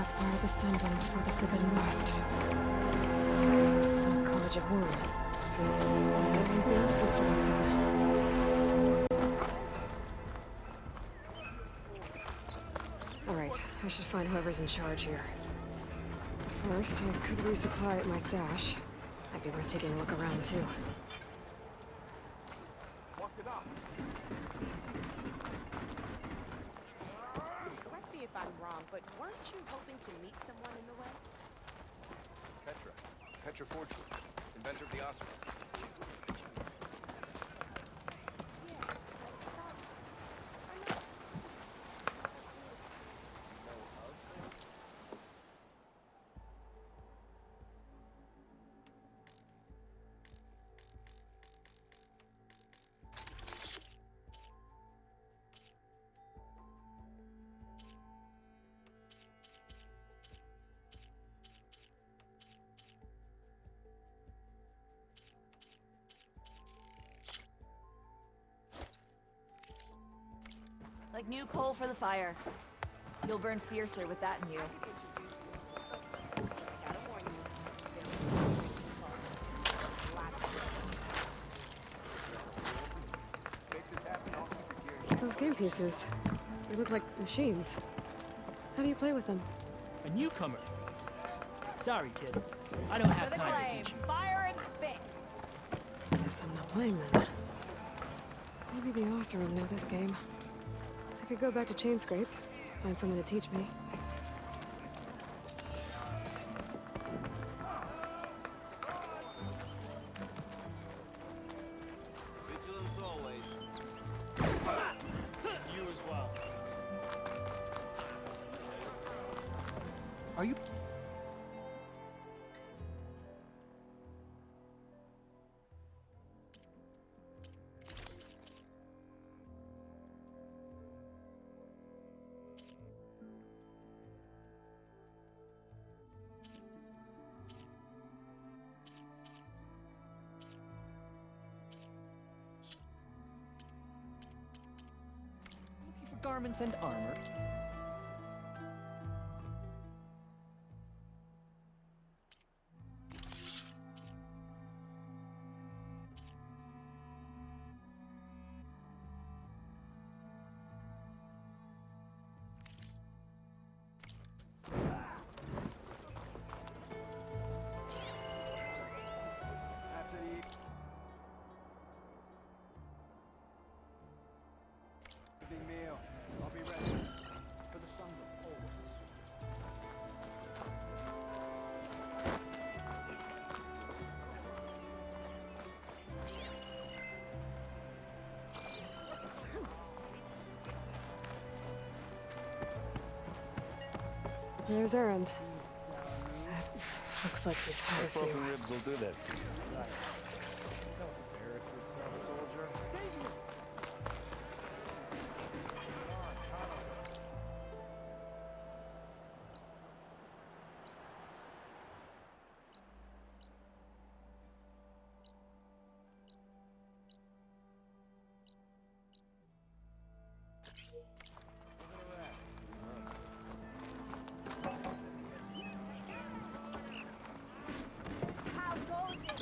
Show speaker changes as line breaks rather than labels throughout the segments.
last part of the sending before the Forbidden West. College of Wood. That means the also starting soon. Alright, I should find whoever's in charge here. First, I could resupply at my stash. Might be worth taking a look around, too.
Walk it up.
Correct me if I'm wrong, but weren't you hoping to meet someone in the way?
Petra Fortune, inventor of the Oscar.
Like new coal for the fire. You'll burn fiercer with that in you.
Those game pieces. They look like machines. How do you play with them?
A newcomer. Sorry, kid. I don't have time to teach you.
Fire and spit!
Guess I'm not playing then. Maybe the Osram know this game. I could go back to Chainscrape, find someone to teach me.
Vigilance always.
You as well.
Are you...
Looking for garments and armor.
After the evening meal, I'll be ready. For the sun always.
There's Erend. Looks like he's had a few.
Broken ribs will do that to you.
How goes it,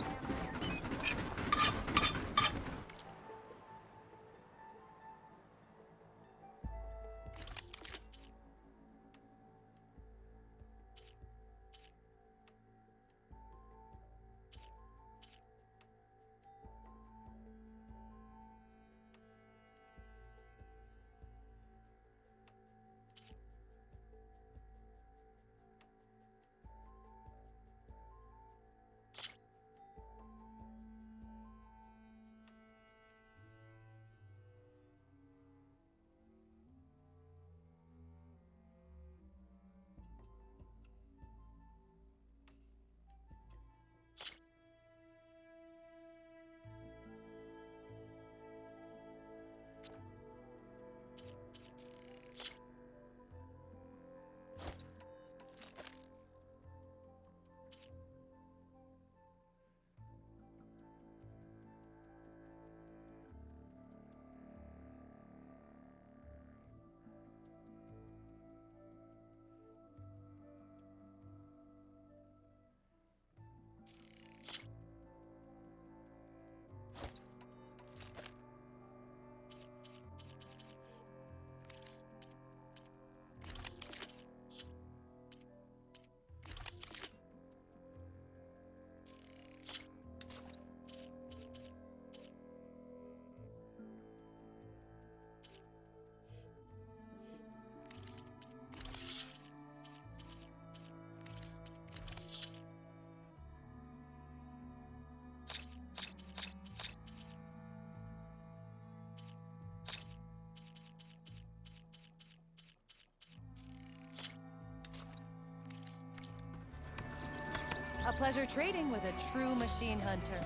A pleasure trading with a true machine hunter.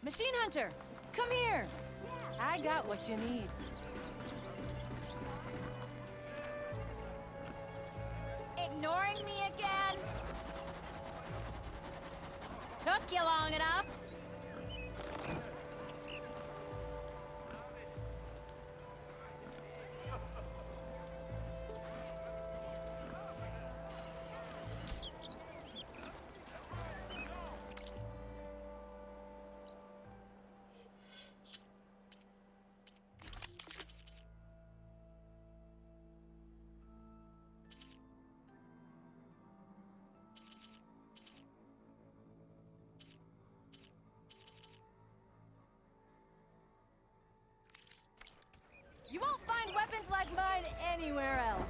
Machine hunter, come here. I got what you need.
Ignoring me again?
Took you long enough. You won't find weapons like mine anywhere else.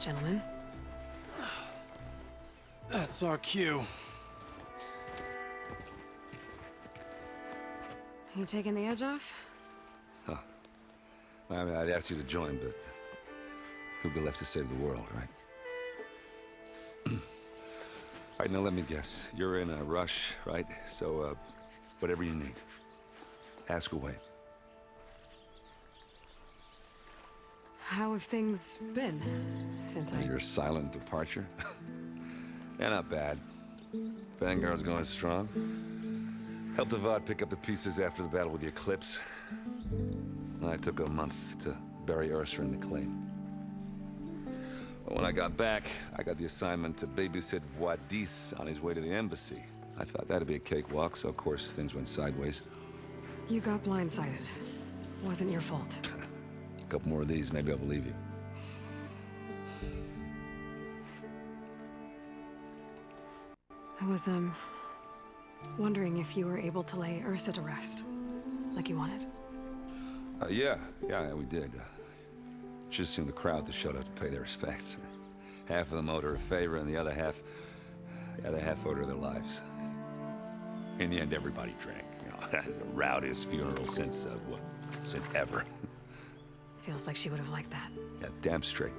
Gentlemen.
That's our cue.
You taking the edge off?
Huh. I mean, I'd ask you to join, but who'd be left to save the world, right? All right, now let me guess. You're in a rush, right? So, whatever you need, ask away.
How have things been since
Your silent departure? Yeah, not bad. Vanguard's going strong. Helped Avad pick up the pieces after the battle with the Eclipse. I took a month to bury Ursa in the claim. But when I got back, I got the assignment to babysit Voidis on his way to the embassy. I thought that'd be a cakewalk, so of course things went sideways.
You got blindsided. Wasn't your fault.
A couple more of these, maybe I'll believe you.
I was, wondering if you were able to lay Ursa to rest, like you wanted.
Yeah, we did. Just seemed the crowd that showed up to pay their respects. Half of them owed her a favor, and the other half owed her their lives. In the end, everybody drank. You know, that's the rowdiest funeral since ever.
Feels like she would have liked that.
Yeah, damn straight.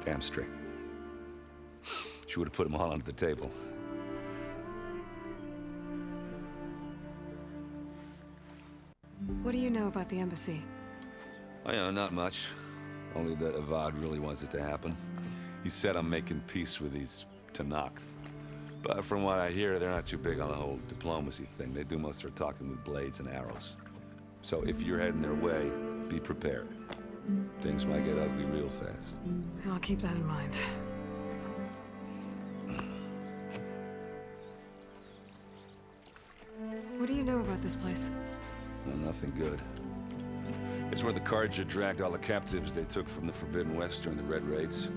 Damn straight. She would have put them all under the table.
What do you know about the embassy?
Oh, yeah, not much. Only that Avad really wants it to happen. He said I'm making peace with these Tanakh. But from what I hear, they're not too big on the whole diplomacy thing. They do most of their talking with blades and arrows. So if you're heading their way, be prepared. Things might get ugly real fast.
I'll keep that in mind. What do you know about this place?
Well, nothing good. It's where the Carja dragged all the captives they took from the Forbidden West during the Red Raids.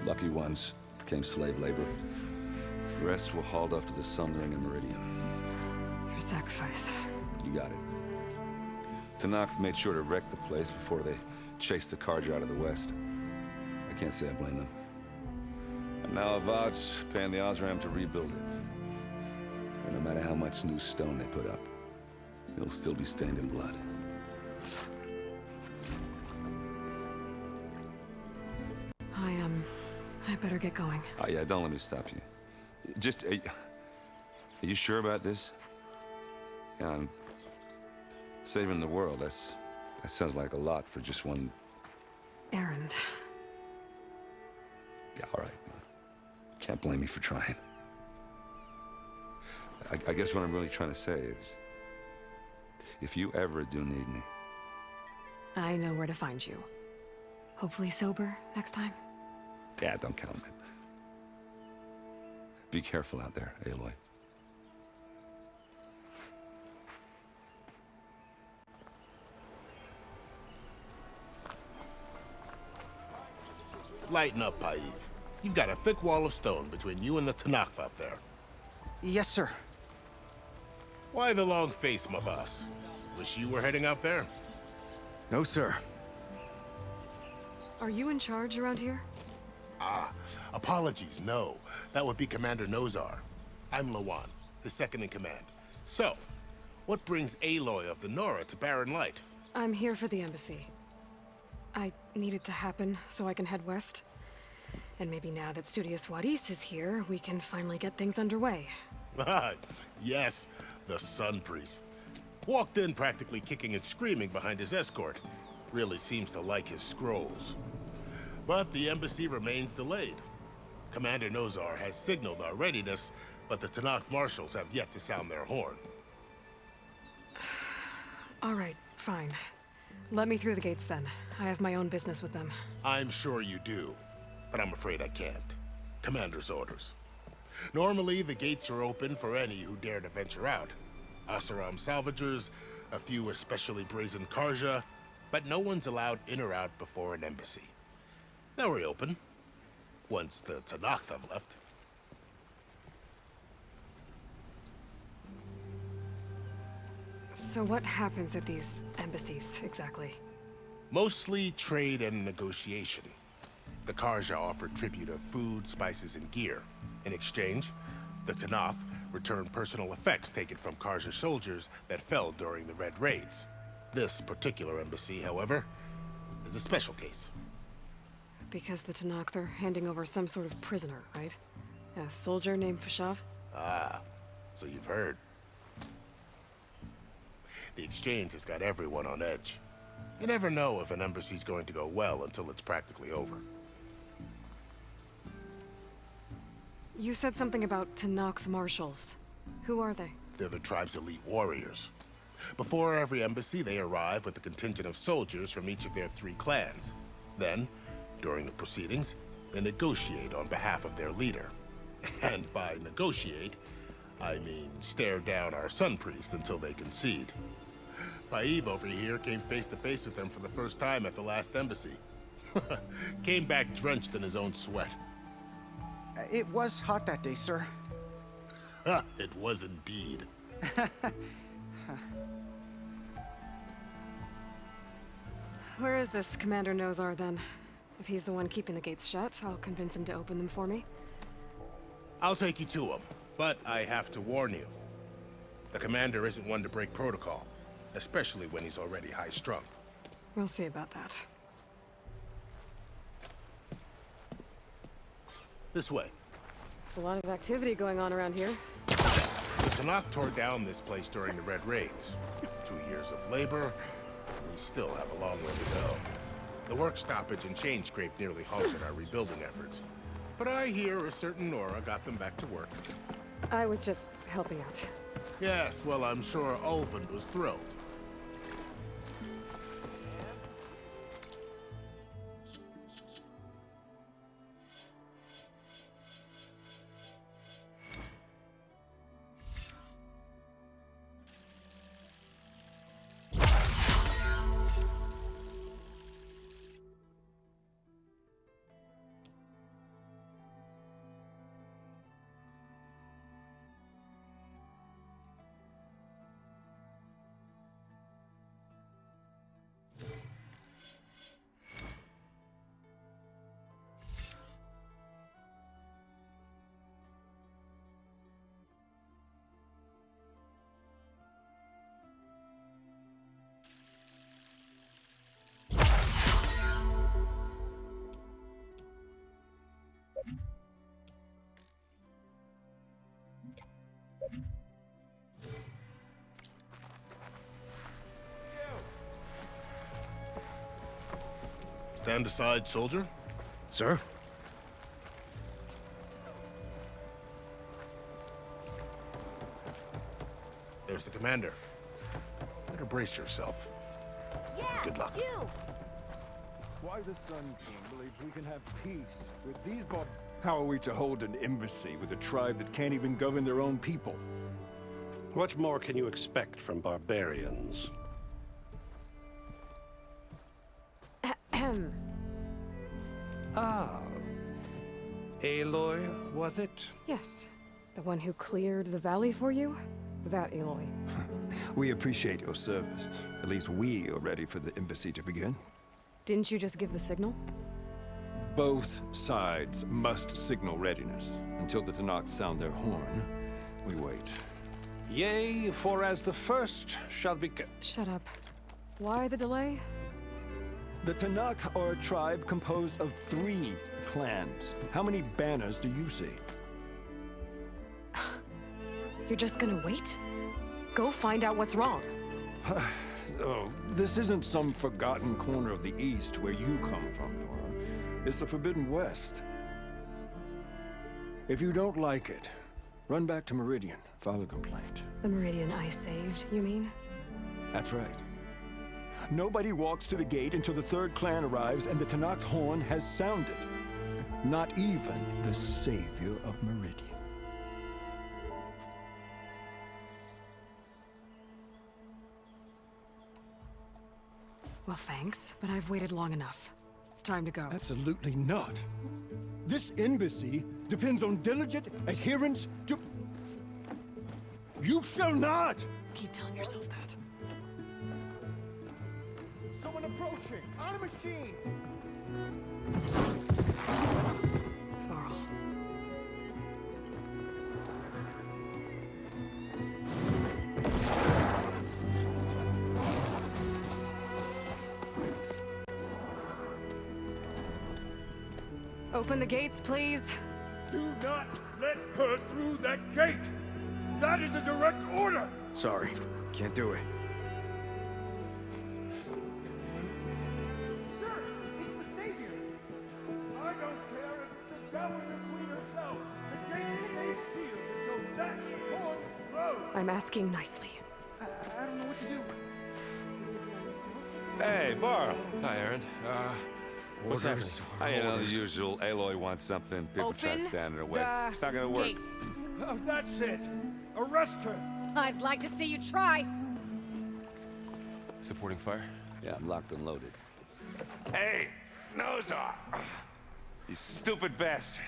Lucky ones became slave labor. The rest were hauled off to the Sun Ring and Meridian.
Your sacrifice.
You got it. Tanakh made sure to wreck the place before they chased the Carja out of the West. I can't say I blame them. And now Avad's paying the Osram to rebuild it. And no matter how much new stone they put up, it'll still be stained in blood.
I better get going.
Oh yeah, don't let me stop you. Just, are you sure about this? Yeah, I'm saving the world. That sounds like a lot for just one...
Errand.
Yeah, all right. Can't blame me for trying. I guess what I'm really trying to say is, if you ever do need me...
I know where to find you. Hopefully sober next time.
Yeah, don't count on it. Be careful out there, Aloy.
Lighten up, Paiv. You've got a thick wall of stone between you and the Tanakh up there.
Yes, sir.
Why the long face, my boss? Wish you were heading out there?
No, sir.
Are you in charge around here?
Apologies, no. That would be Commander Nozar. I'm Lawan, his second-in-command. So, what brings Aloy of the Nora to Baren Light?
I'm here for the embassy. I need it to happen so I can head west. And maybe now that Studious Wadis is here, we can finally get things underway.
Yes, the Sun Priest. Walked in practically kicking and screaming behind his escort. Really seems to like his scrolls. But the embassy remains delayed. Commander Nozar has signaled our readiness, but the Tanakh marshals have yet to sound their horn.
All right, fine. Let me through the gates then. I have my own business with them.
I'm sure you do, but I'm afraid I can't. Commander's orders. Normally, the gates are open for any who dare to venture out. Asaram salvagers, a few especially brazen Karja, but no one's allowed in or out before an embassy. They'll reopen, once the Tanakh have left.
So what happens at these embassies, exactly?
Mostly trade and negotiation. The Karja offer tribute of food, spices, and gear. In exchange, the Tanakh return personal effects taken from Karja soldiers that fell during the Red Raids. This particular embassy, however, is a special case.
Because the Tanakh are handing over some sort of prisoner, right? A soldier named Fashav?
Ah, so you've heard. The exchange has got everyone on edge. You never know if an embassy's going to go well until it's practically over.
You said something about Tanakh marshals. Who are they?
They're the tribe's elite warriors. Before every embassy, they arrive with a contingent of soldiers from each of their 3 clans. Then, during the proceedings, they negotiate on behalf of their leader. And by negotiate, I mean stare down our Sun Priest until they concede. Paiv over here came face to face with them for the first time at the last embassy. Came back drenched in his own sweat.
It was hot that day, sir.
It was indeed.
Where is this Commander Nozar, then? If he's the one keeping the gates shut, I'll convince him to open them for me.
I'll take you to him, but I have to warn you. The commander isn't one to break protocol, especially when he's already high-strung.
We'll see about that.
This way.
There's a lot of activity going on around here.
The Tanakh tore down this place during the Red Raids. 2 years of labor, we still have a long way to go. The work stoppage and chain scrape nearly halted our rebuilding efforts. But I hear a certain Nora got them back to work.
I was just helping out.
Yes, well, I'm sure Ulvund was thrilled. Stand aside, soldier.
Sir?
There's the commander. Better brace yourself.
Yeah,
Good luck.
you!
Why the Sun King believes we can have peace with these bob...
How are we to hold an embassy with a tribe that can't even govern their own people?
What more can you expect from barbarians? Ah. Aloy, was it?
Yes. The one who cleared the valley for you? That Aloy.
We appreciate your service. At least we are ready for the embassy to begin.
Didn't you just give the signal?
Both sides must signal readiness. Until the Tanakh sound their horn, we wait.
Yea, for as the first shall be...
Shut up. Why the delay?
The Tanakh are a tribe composed of 3 clans. How many banners do you see?
You're just gonna wait? Go find out what's wrong.
Oh, this isn't some forgotten corner of the East where you come from, Nora. It's the Forbidden West. If you don't like it, run back to Meridian, file a complaint.
The Meridian I saved, you mean?
That's right. Nobody walks to the gate until the 3rd clan arrives and the Tanakh's horn has sounded. Not even the savior of Meridian.
Well, thanks, but I've waited long enough. It's time to go.
Absolutely not. This embassy depends on diligent adherence to... You shall not!
Keep telling yourself that.
Someone approaching! On a machine!
Varl. Open the gates, please.
Do not let her through that gate! That is a direct order!
Sorry, can't do it.
Sir, it's the Savior!
I don't care if it's the Dowager Queen herself! The gate stays sealed until that horn blows!
I'm asking nicely.
I don't know what to do.
Hey, Varl.
Hi, Aaron. What's happening?
You know, the usual. Aloy wants something. People try to stand in her way.
the
It's not gonna work.
gates.
Oh, that's it! Arrest her!
I'd like to see you try.
Supporting fire?
Yeah, I'm locked and loaded. Hey, nose off! You stupid bastard.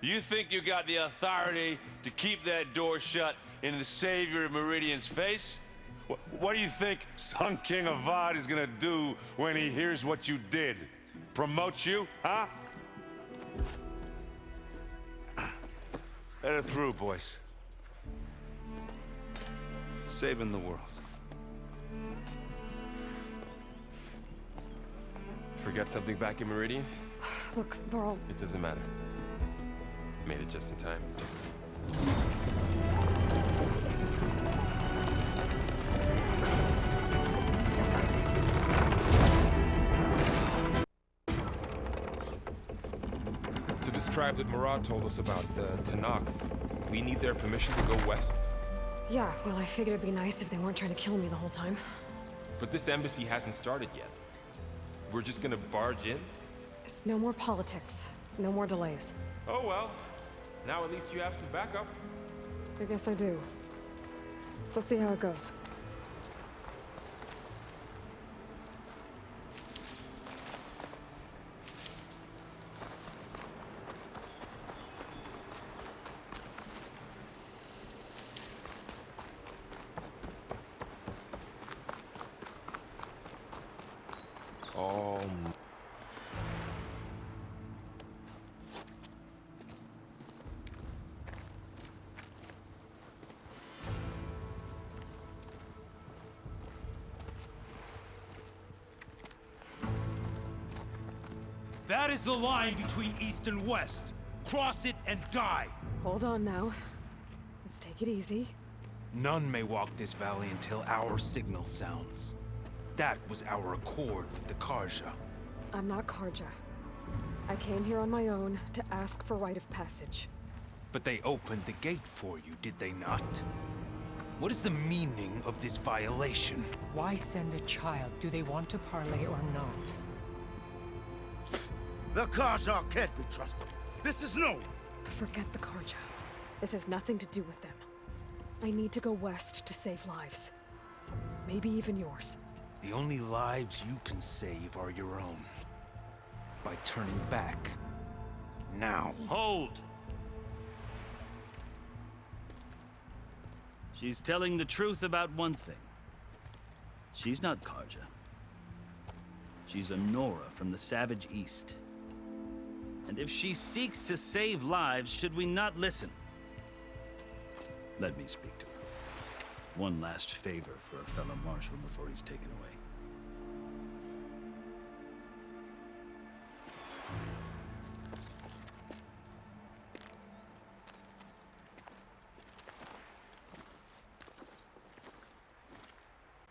You think you got the authority to keep that door shut in the savior of Meridian's face? What do you think Sun King Avad is gonna do when he hears what you did? Promote you, huh? Let her through, boys. Saving the world.
Forget something back in Meridian?
Look, Varl,
It doesn't matter. Made it just in time. So this tribe that Murad told us about, the Tanakh, we need their permission to go west?
Yeah, well, I figured it'd be nice if they weren't trying to kill me the whole time.
But this embassy hasn't started yet. We're just gonna barge in?
There's no more politics. No more delays.
Oh well. Now at least you have some backup.
I guess I do. We'll see how it goes.
That is the line between East and West. Cross it and die.
Hold on now. Let's take it easy.
None may walk this valley until our signal sounds. That was our accord with the Karja.
I'm not Karja. I came here on my own to ask for rite of passage.
But they opened the gate for you, did they not? What is the meaning of this violation?
Why send a child? Do they want to parley or not?
The Karja can't be trusted. This is no.
Forget the Karja. This has nothing to do with them. I need to go west to save lives. Maybe even yours.
The only lives you can save are your own. By turning back. Now.
Hold! She's telling the truth about one thing. She's not Karja. She's a Nora from the Savage East. And if she seeks to save lives, should we not listen? Let me speak to her. One last favor for a fellow marshal before he's taken away.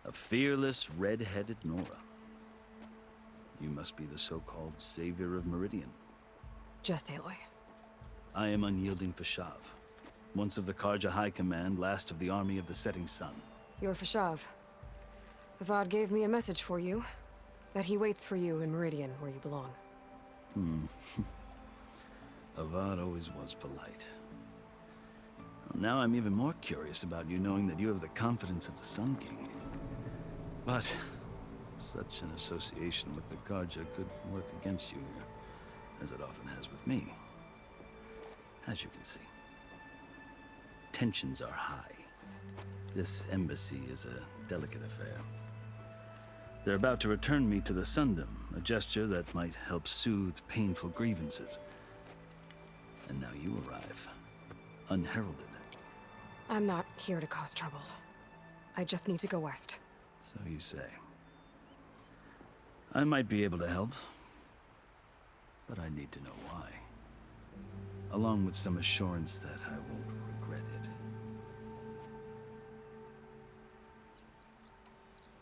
A fearless, red-headed Nora. You must be the so-called savior of Meridian.
Just Aloy.
I am unyielding Fashav. Once of the Karja High Command, last of the army of the Setting Sun.
You're Fashav. Avad gave me a message for you. That he waits for you in Meridian, where you belong.
Avad always was polite. Well, now I'm even more curious about you knowing that you have the confidence of the Sun King. But such an association with the Karja could work against you here, as it often has with me. As you can see, tensions are high. This embassy is a delicate affair. They're about to return me to the Sundom, a gesture that might help soothe painful grievances. And now you arrive, unheralded.
I'm not here to cause trouble. I just need to go west.
So you say. I might be able to help, but I need to know why. Along with some assurance that I won't regret it.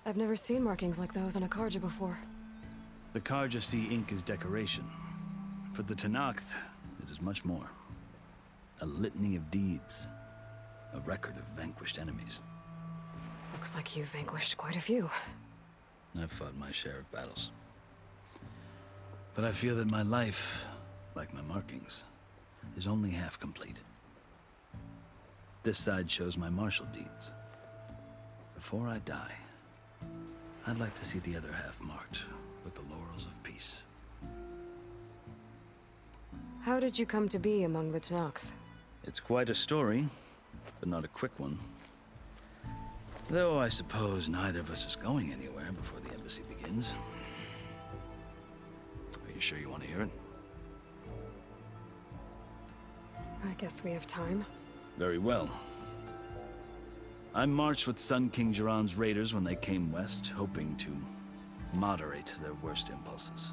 I've never seen markings like those on a Karja before.
The Karja see ink as decoration. For the Tanakh, it is much more. A litany of deeds. A record of vanquished enemies.
Looks like you've vanquished quite a few.
I've fought my share of battles. But I feel that my life, like my markings, is only half complete. This side shows my martial deeds. Before I die, I'd like to see the other half marked with the laurels of peace.
How did you come to be among the Tanakh?
It's quite a story, but not a quick one. Though I suppose neither of us is going anywhere before the embassy begins. Are you sure you want to hear it?
I guess we have time.
Very well. I marched with Sun King Jiran's raiders when they came west, hoping to moderate their worst impulses.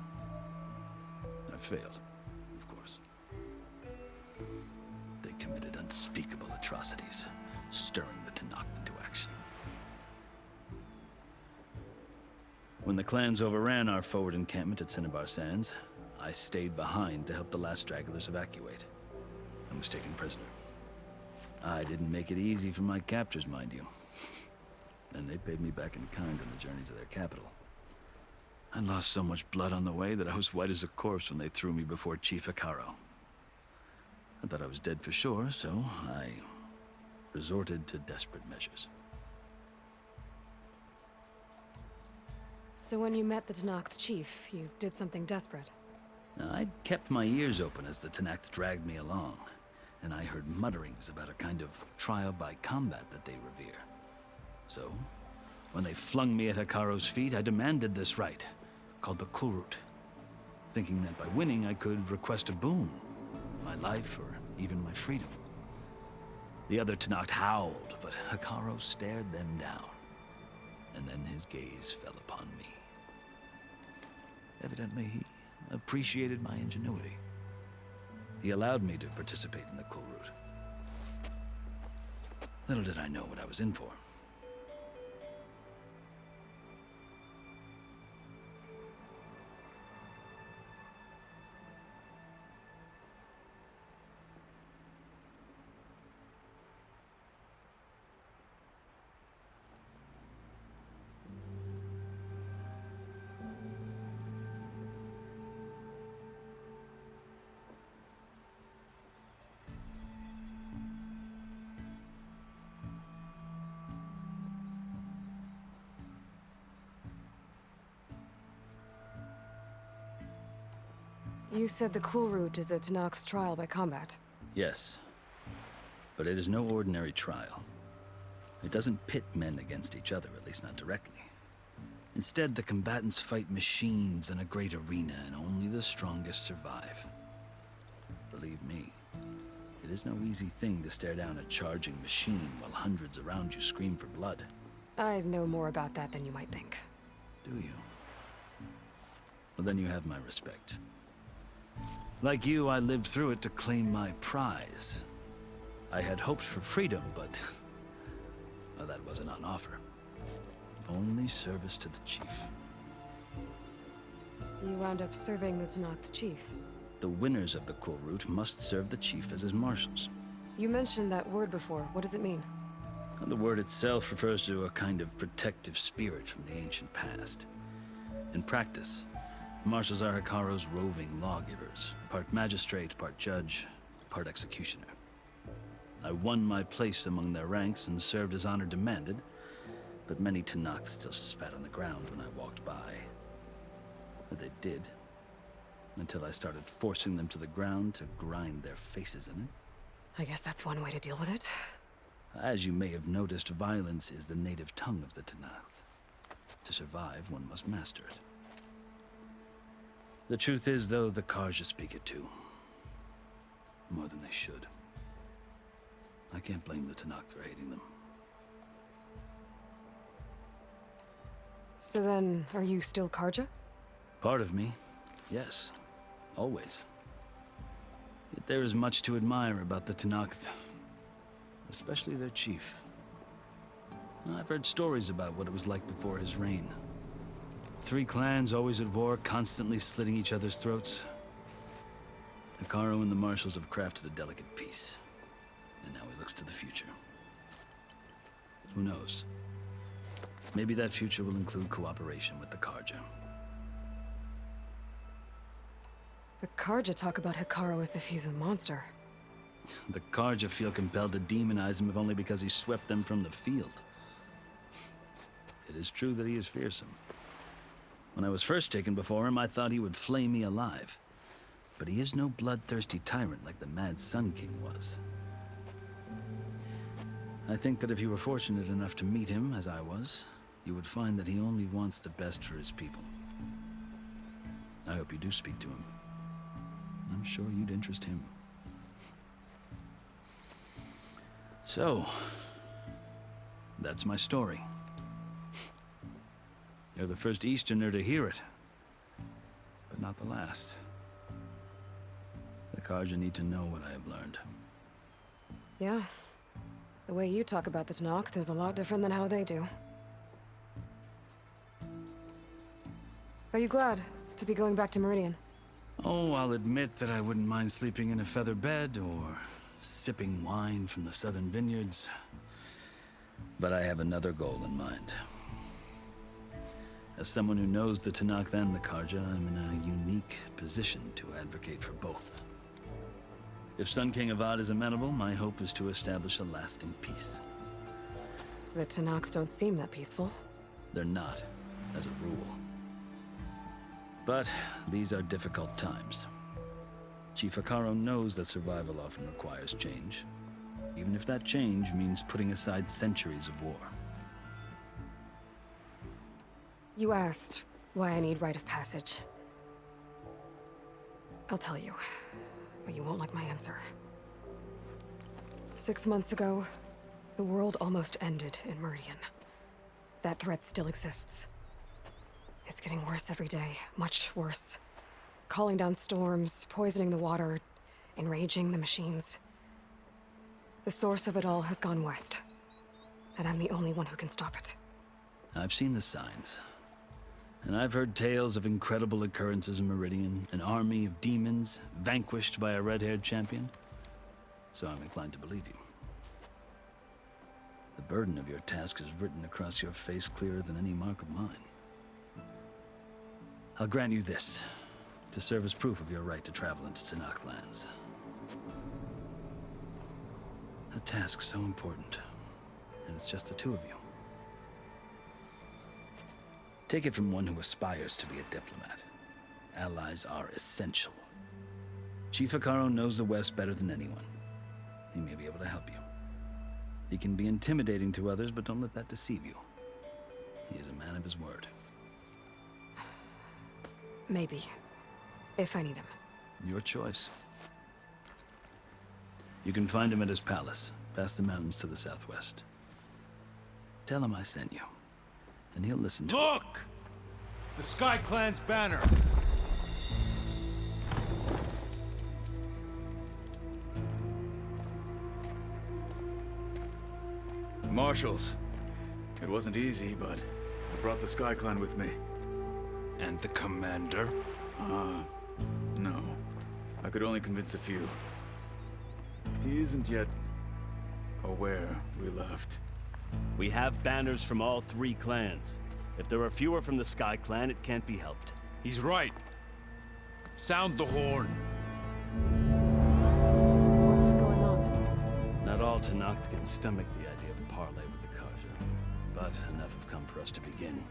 I failed, of course. atrocities, stirring the Tanakh into action. When the clans overran our forward encampment at Cinnabar Sands, I stayed behind to help the last stragglers evacuate. I was taken prisoner. I didn't make it easy for my captors, mind you. And they paid me back in kind on the journey to their capital. I lost so much blood on the way that I was white as a corpse when they threw me before Chief Hekaro. I thought I was dead for sure, so I resorted to desperate measures.
So when you met the Tanakh chief, you did something desperate.
I'd kept my ears open as the Tanakh dragged me along, and I heard mutterings about a kind of trial by combat that they revere. So, when they flung me at Hekaro's feet, I demanded this right, called the Kulrut, thinking that by winning I could request a boon, my life or even my freedom. The other Tanakh howled, but Hekaro stared them down, and then his gaze fell upon me. Evidently, he appreciated my ingenuity. He allowed me to participate in the Kulrut. Little did I know what I was in for.
You said the Kulrut is a Tanakh's trial by combat.
Yes, but it is no ordinary trial. It doesn't pit men against each other, at least not directly. Instead, the combatants fight machines in a great arena, and only the strongest survive. Believe me, it is no easy thing to stare down a charging machine while hundreds around you scream for blood.
I know more about that than you might think.
Do you? Well, then you have my respect. Like you, I lived through it to claim my prize. I had hoped for freedom, but well, that wasn't on offer. Only service to the chief.
You wound up serving the Tanakh chief.
The winners of the Kulrut must serve the chief as his marshals.
You mentioned that word before. What does it mean?
And the word itself refers to a kind of protective spirit from the ancient past. In practice, marshals are Hekaro's roving lawgivers, part magistrate, part judge, part executioner. I won my place among their ranks and served as honor demanded, but many Tanakh still spat on the ground when I walked by. But they did, until I started forcing them to the ground to grind their faces in it.
I guess that's one way to deal with it.
As you may have noticed, violence is the native tongue of the Tanakh. To survive, one must master it. The truth is, though, the Karja speak it too. More than they should. I can't blame the Tanakh for hating them.
So then, are you still Karja?
Part of me, yes. Always. Yet there is much to admire about the Tanakh, especially their chief. I've heard stories about what it was like before his reign. 3 clans always at war, constantly slitting each other's throats. Hekaro and the marshals have crafted a delicate peace, and now he looks to the future. Who knows? Maybe that future will include cooperation with the Karja.
The Karja talk about Hekaro as if he's a monster.
The Karja feel compelled to demonize him if only because he swept them from the field. It is true that he is fearsome. When I was first taken before him, I thought he would flay me alive. But he is no bloodthirsty tyrant like the Mad Sun King was. I think that if you were fortunate enough to meet him, as I was, you would find that he only wants the best for his people. I hope you do speak to him. I'm sure you'd interest him. So, that's my story. You're the first Easterner to hear it, but not the last. The Karja need to know what I have learned.
Yeah, The way you talk about the Tenakth is a lot different than how they do. Are you glad to be going back to Meridian?
Oh, I'll admit that I wouldn't mind sleeping in a feather bed or sipping wine from the southern vineyards. But I have another goal in mind. As someone who knows the Tenakth and the Karja, I'm in a unique position to advocate for both. If Sun King Avad is amenable, my hope is to establish a lasting peace.
The Tenakth don't seem that peaceful.
They're not, as a rule. But these are difficult times. Chief Akaro knows that survival often requires change, even if that change means putting aside centuries of war.
You asked why I need rite of passage. I'll tell you, but you won't like my answer. 6 months ago, the world almost ended in Meridian. That threat still exists. It's getting worse every day, much worse. Calling down storms, poisoning the water, enraging the machines. The source of it all has gone west, and I'm the only one who can stop it.
I've seen the signs. And I've heard tales of incredible occurrences in Meridian, an army of demons vanquished by a red-haired champion. So I'm inclined to believe you. The burden of your task is written across your face clearer than any mark of mine. I'll grant you this, to serve as proof of your right to travel into Tenakth lands. A task so important, and it's just the two of you. Take it from one who aspires to be a diplomat. Allies are essential. Chief Akaro knows the West better than anyone. He may be able to help you. He can be intimidating to others, but don't let that deceive you. He is a man of his word.
Maybe. If I need him.
Your choice. You can find him at his palace, past the mountains to the southwest. Tell him I sent you, and he'll listen to
Look! The Sky Clan's banner!
Marshals. It wasn't easy, but I brought the Sky Clan with me.
And the commander?
No. I could only convince a few. He isn't yet aware we left.
We have banners from all 3 clans. If there are fewer from the Sky Clan, it can't be helped.
He's right. Sound the horn.
What's going on?
Not all Tenakth can stomach the idea of parley with the Karja, but enough have come for us to begin.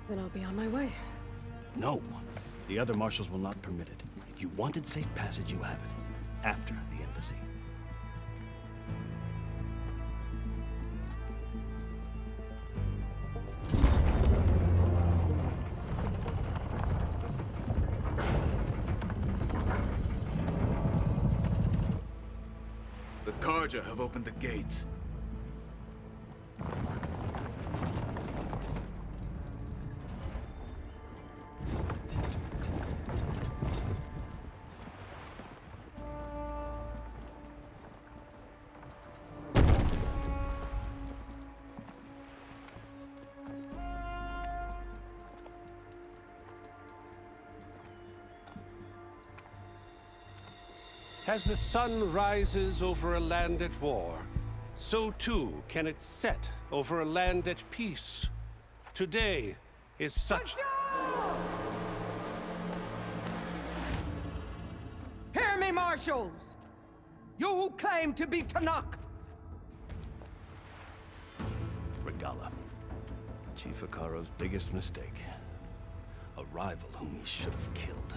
Then I'll be on my way.
No! The other marshals will not permit it. You wanted safe passage, you have it. After the embassy.
The Karja have opened the gates.
As the sun rises over a land at war, so too can it set over a land at peace. Today is such...
Hear me, marshals! You who claim to be Tenakth!
Regala. Chief Akaro's biggest mistake. A rival whom he should have killed.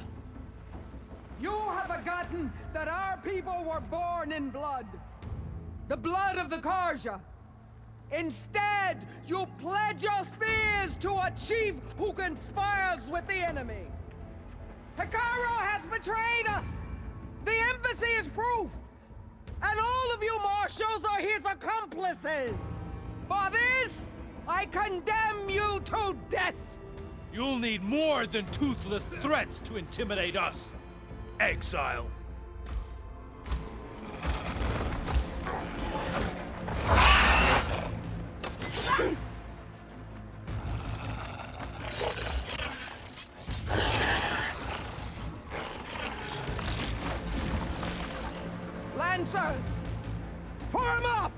You have forgotten that our people were born in blood. The blood of the Karja. Instead, you pledge your spears to a chief who conspires with the enemy. Akaro has betrayed us! The embassy is proof! And all of you marshals are his accomplices! For this, I condemn you to death!
You'll need more than toothless threats to intimidate us. Exile.
Lancers! Form up!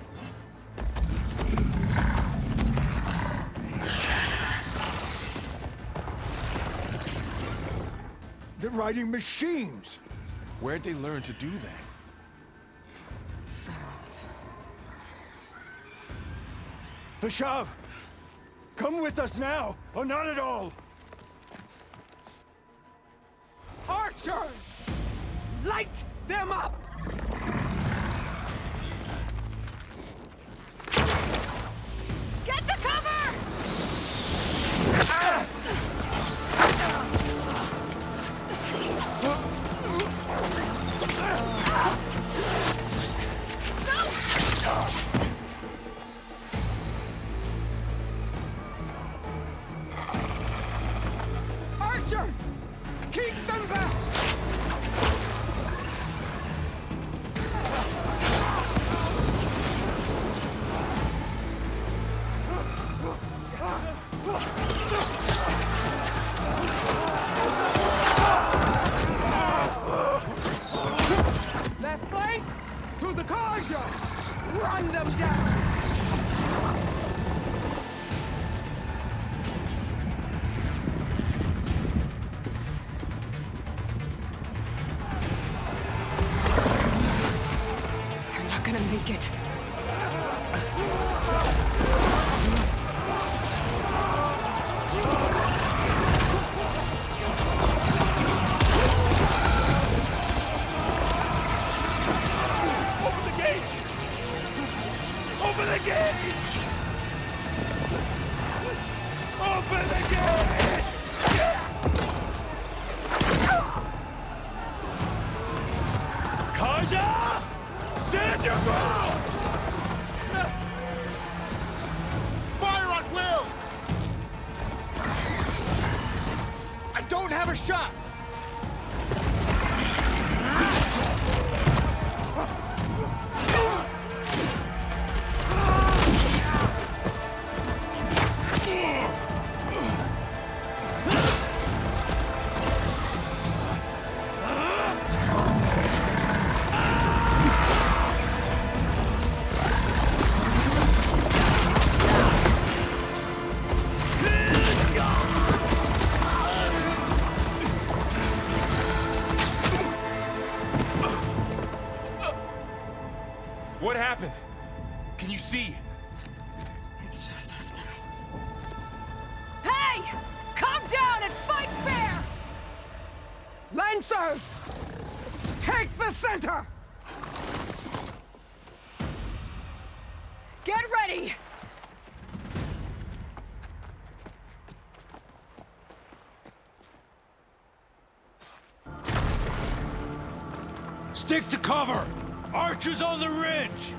They're riding machines!
Where'd they learn to do that?
Silence.
Vashav! Come with us now, or not at all!
Archers! Light them up!
Get to cover!
Archers! Keep them back! Left flank! To the Karja! Run them down!
They're not gonna make it.
Open the gates! Open the gates! Open the gates!
Karja! Stand your ground!
Fire at will!
I don't have a shot!
What happened? Can you see?
It's just us now.
Hey! Calm down and fight fair!
Lancers! Take the center!
Get ready!
Stick to cover! Archers on the ridge!